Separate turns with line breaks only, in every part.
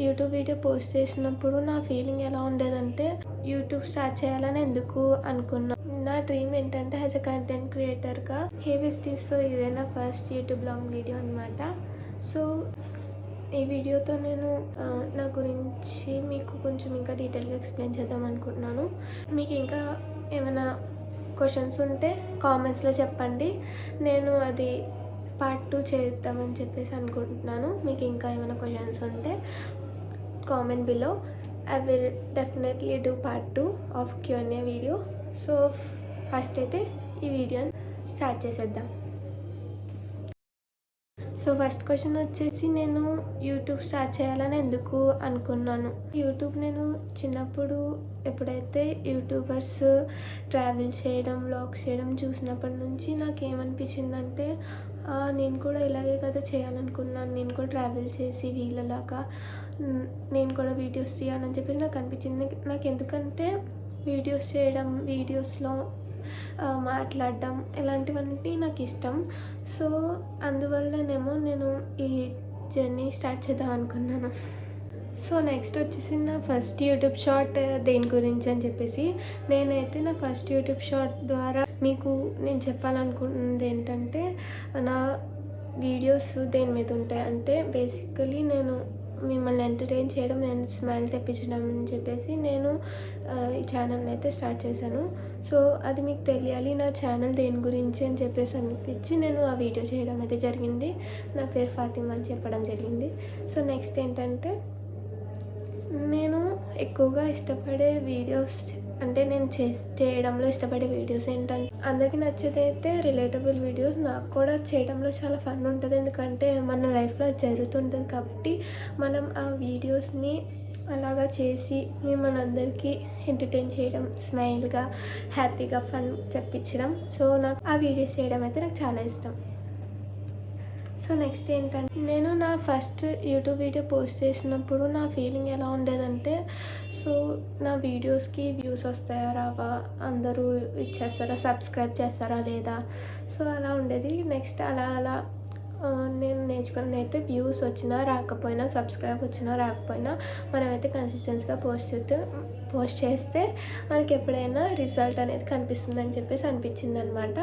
YouTube video post చేసినప్పుడు నా feeling ఎలా ఉండేదంటే, యూట్యూబ్ స్టార్ట్ చేయాలని ఎందుకు అనుకున్నా. నా డ్రీమ్ ఏంటంటే యాజ్ ఎ కంటెంట్ క్రియేటర్గా హే బెస్టీస్, ఇదే నా ఫస్ట్ యూట్యూబ్ లాంగ్ వీడియో అనమాట. సో ఈ వీడియోతో నేను నా గురించి మీకు కొంచెం ఇంకా డీటెయిల్గా ఎక్స్ప్లెయిన్ చేద్దాం అనుకుంటున్నాను. మీకు ఇంకా ఏమైనా క్వశ్చన్స్ ఉంటే కామెంట్స్లో చెప్పండి, నేను అది పార్ట్ 2 చేద్దామని చెప్పేసి అనుకుంటున్నాను. మీకు ఇంకా ఏమైనా క్వశ్చన్స్ ఉంటే comment below. I will definitely do part 2 of Q&A video. So first అయితే ఈ వీడియోని స్టార్ట్ చేసేద్దాం. సో ఫస్ట్ క్వశ్చన్ వచ్చేసి, నేను యూట్యూబ్ స్టార్ట్ చేయాలని ఎందుకు అనుకున్నాను. యూట్యూబ్ నేను చిన్నప్పుడు ఎప్పుడైతే యూట్యూబర్స్ ట్రావెల్ చేయడం, వ్లాగ్స్ చేయడం చూసినప్పటి నుంచి నాకు ఏమనిపించిందంటే, నేను కూడా ఇలాగే కదా చేయాలనుకున్నాను. నేను కూడా ట్రావెల్ చేసి వీళ్ళలాగా నేను కూడా వీడియోస్ తీయాలని చెప్పి నాకు అనిపించింది. నాకు ఎందుకంటే వీడియోస్ చేయడం, వీడియోస్లో మాట్లాడడం ఇలాంటివన్నీ నాకు ఇష్టం. సో అందువల్లనేమో నేను ఈ జర్నీ స్టార్ట్ చేద్దాం అనుకున్నాను. సో నెక్స్ట్ వచ్చేసి నా ఫస్ట్ యూట్యూబ్ షార్ట్ దేని గురించి అని చెప్పేసి, నేనైతే నా ఫస్ట్ యూట్యూబ్ షార్ట్ ద్వారా మీకు నేను చెప్పాలనుకుంటున్నది ఏంటంటే, నా వీడియోస్ దేని మీద ఉంటాయి అంటే, బేసికలీ నేను మిమ్మల్ని ఎంటర్టైన్ చేయడం, నేను స్మైల్ తెప్పించడం అని చెప్పేసి నేను ఈ ఛానల్ని అయితే స్టార్ట్ చేశాను. సో అది మీకు తెలియాలి నా ఛానల్ దేని గురించి అని చెప్పేసి అనిపించి నేను ఆ వీడియో చేయడం అయితే జరిగింది. నా పేరు ఫాతిమా అని చెప్పడం జరిగింది. సో నెక్స్ట్ ఏంటంటే, నేను ఎక్కువగా ఇష్టపడే వీడియోస్ అంటే నేను చేయడంలో ఇష్టపడే వీడియోస్ ఏంటంటే, అందరికీ నచ్చేది అయితే రిలేటబుల్ వీడియోస్. నాకు కూడా చేయడంలో చాలా ఫన్ ఉంటుంది, ఎందుకంటే మన లైఫ్లో జరుగుతుంటుంది కాబట్టి మనం ఆ వీడియోస్ని అలాగా చేసి మిమ్మల్ని అందరికీ ఎంటర్టైన్ చేయడం, స్మైల్గా, హ్యాపీగా, ఫన్ చెప్పించడం. సో నాకు ఆ వీడియోస్ చేయడం అయితే నాకు చాలా ఇష్టం. సో నెక్స్ట్ ఏంటంటే, నేను నా ఫస్ట్ యూట్యూబ్ వీడియో పోస్ట్ చేసినప్పుడు నా ఫీలింగ్ ఎలా ఉండేదంటే, సో నా వీడియోస్కి వ్యూస్ వస్తాయా రావా, అందరూ ఇచ్చేస్తారా, సబ్స్క్రైబ్ చేస్తారా లేదా, సో అలా ఉండేది. నెక్స్ట్ అలా నేను నేర్చుకున్నది అయితే, వ్యూస్ వచ్చినా రాకపోయినా, సబ్స్క్రైబ్ వచ్చినా రాకపోయినా, మనమైతే కన్సిస్టెన్సీగా పోస్ట్ చేస్తే మనకి ఎప్పుడైనా రిజల్ట్ అనేది కనిపిస్తుంది అని చెప్పేసి అనిపించింది అనమాట.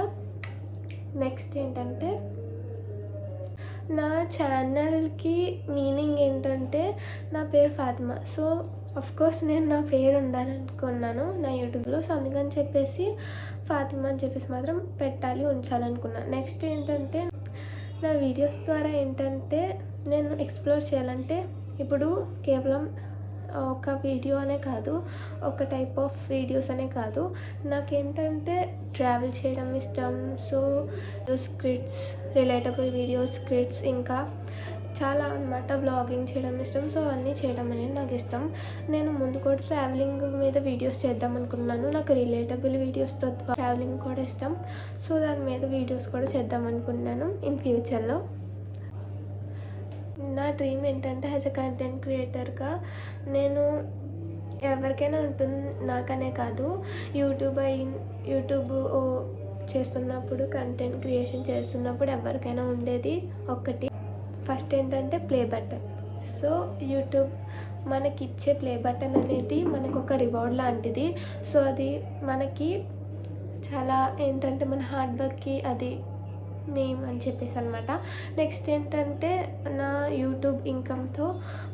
నెక్స్ట్ ఏంటంటే, నా ఛానల్కి మీనింగ్ ఏంటంటే, నా పేరు ఫాతిమా. సో అఫ్కోర్స్ నేను నా పేరు ఉండాలనుకున్నాను నా యూట్యూబ్లో. సో అందుకని చెప్పేసి ఫాతిమా అని చెప్పేసి మాత్రం ఉంచాలనుకున్నాను. నెక్స్ట్ ఏంటంటే, నా వీడియోస్ ద్వారా ఏంటంటే నేను ఎక్స్ప్లోర్ చేయాలంటే, ఇప్పుడు కేవలం ఒక వీడియో అనే కాదు, ఒక టైప్ ఆఫ్ వీడియోస్ అనే కాదు, నాకేంటంటే ట్రావెల్ చేయడం ఇష్టం. So scripts, relatable videos, scripts, ఇంకా చాలా అన్నమాట, వ్లాగింగ్ చేయడం ఇష్టం. సో అన్నీ చేయడం అనేది నాకు ఇష్టం. నేను ముందు కూడా ట్రావెలింగ్ మీద వీడియోస్ చేద్దాం అనుకున్నాను. నాకు రిలేటబుల్ వీడియోస్తో ట్రావెలింగ్ కూడా ఇష్టం. సో దాని మీద వీడియోస్ కూడా చేద్దాం అనుకున్నాను ఇన్ ఫ్యూచర్లో. నా డ్రీమ్ ఏంటంటే యాజ్ ఎ కంటెంట్ క్రియేటర్గా నేను ఎవరికైనా ఉంటుంది, నాకనే కాదు, యూట్యూబ్ చేస్తున్నప్పుడు, కంటెంట్ క్రియేషన్ చేస్తున్నప్పుడు ఎవరికైనా ఉండేది ఒక్కటి. ఫస్ట్ ఏంటంటే ప్లే బటన్. సో యూట్యూబ్ మనకి ఇచ్చే ప్లే బటన్ అనేది మనకు ఒక రివార్డ్ లాంటిది. సో అది మనకి చాలా ఏంటంటే మన హార్డ్ వర్క్కి అది నేమ్ అని చెప్పేసి అనమాట. నెక్స్ట్ ఏంటంటే, నా యూట్యూబ్ ఇన్కమ్తో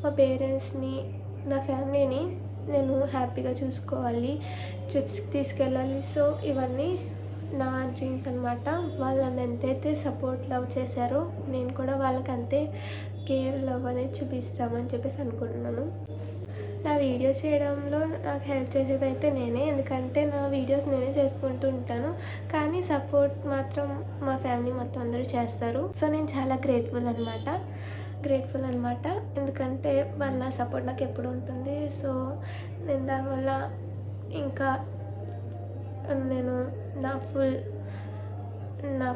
మా పేరెంట్స్ని, నా ఫ్యామిలీని నేను హ్యాపీగా చూసుకోవాలి, ట్రిప్స్కి తీసుకెళ్ళాలి. సో ఇవన్నీ నా డ్రీమ్స్ అనమాట. వాళ్ళు నన్ను ఎంతైతే సపోర్ట్, లవ్ చేశారో నేను కూడా వాళ్ళకి అంతే కేర్, లవ్ అనేది చూపిస్తామని చెప్పేసి అనుకుంటున్నాను. నా వీడియోస్ చేయడంలో నాకు హెల్ప్ చేసేది అయితే నేనే, ఎందుకంటే నా వీడియోస్ నేనే చేసుకుంటూ ఉంటాను, కానీ సపోర్ట్ మాత్రం మా ఫ్యామిలీ మొత్తం అందరూ చేస్తారు. సో నేను చాలా గ్రేట్ఫుల్ అనమాట, ఎందుకంటే వాళ్ళ సపోర్ట్ నాకు ఎప్పుడు ఉంటుంది. సో నేను దానివల్ల ఇంకా నేను నా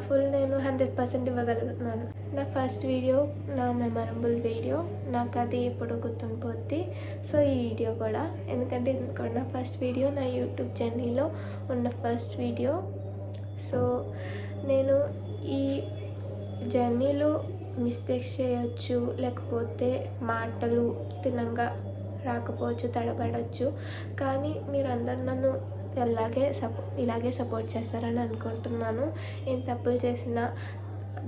ఫుల్ నేను 100% ఇవ్వగలుగుతున్నాను. నా ఫస్ట్ వీడియో నా మెమరబుల్ వీడియో, నాకు అది ఎప్పుడు గుర్తుండిపోద్ది. సో ఈ వీడియో కూడా, ఎందుకంటే ఇది కూడా నా ఫస్ట్ వీడియో, నా యూట్యూబ్ జర్నీలో ఉన్న ఫస్ట్ వీడియో. సో నేను ఈ జర్నీలో మిస్టేక్స్ చేయొచ్చు, లేకపోతే మాటలు తినంగా రాకపోవచ్చు, తడబడొచ్చు. కానీ మీరందరూ నన్ను ఇలాగే సపోర్ట్ చేస్తారని అనుకుంటున్నాను. ఏం తప్పులు చేసినా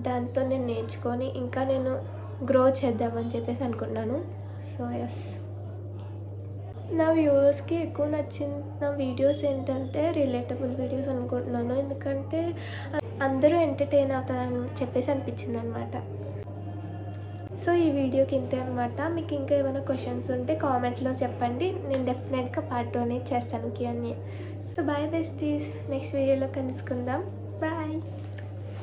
దాంతో నేను నేర్చుకొని ఇంకా నేను గ్రో చేద్దామని చెప్పేసి అనుకుంటున్నాను. So yes. నా వ్యూవర్స్‌కి ఎక్కువ నచ్చిన వీడియోస్ ఏంటంటే రిలేటబుల్ వీడియోస్ అనుకుంటున్నాను. ఎందుకంటే అందరూ ఎంటర్‌టైన్ అవుతారని చెప్పేసి అనిపించిందనమాట. సో ఈ వీడియోకి ఇంతే అనమాట. మీకు ఇంకా ఏమైనా క్వెషన్స్ ఉంటే కామెంట్‌లో చెప్పండి. నేను డెఫినెట్‌గా పార్ట్ 2 అనేది చేస్తాను Q&A. So boy besties. Next వీడియోలో కలుసుకుందాం. బాయ్.